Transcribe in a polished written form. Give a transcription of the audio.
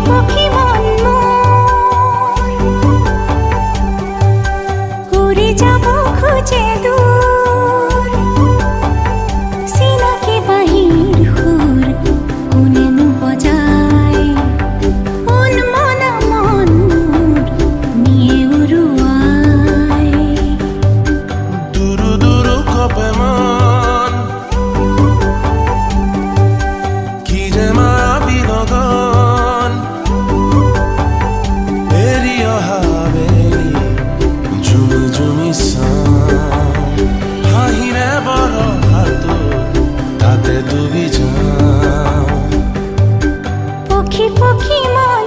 পক্ষী মন উড়ে যাব খুঁজে দূর সিনাকে বাহির হুর কোনেন বজায় মন মনা মন নিয়ে উড়ুয়ায় দুরু দুরু কপে মন কি যে মায়া বিনোদন এরি অহাবে জুমি জুমি হাহিরে বড় হাত তাতে ডুবি যাও পক্ষী পক্ষী মন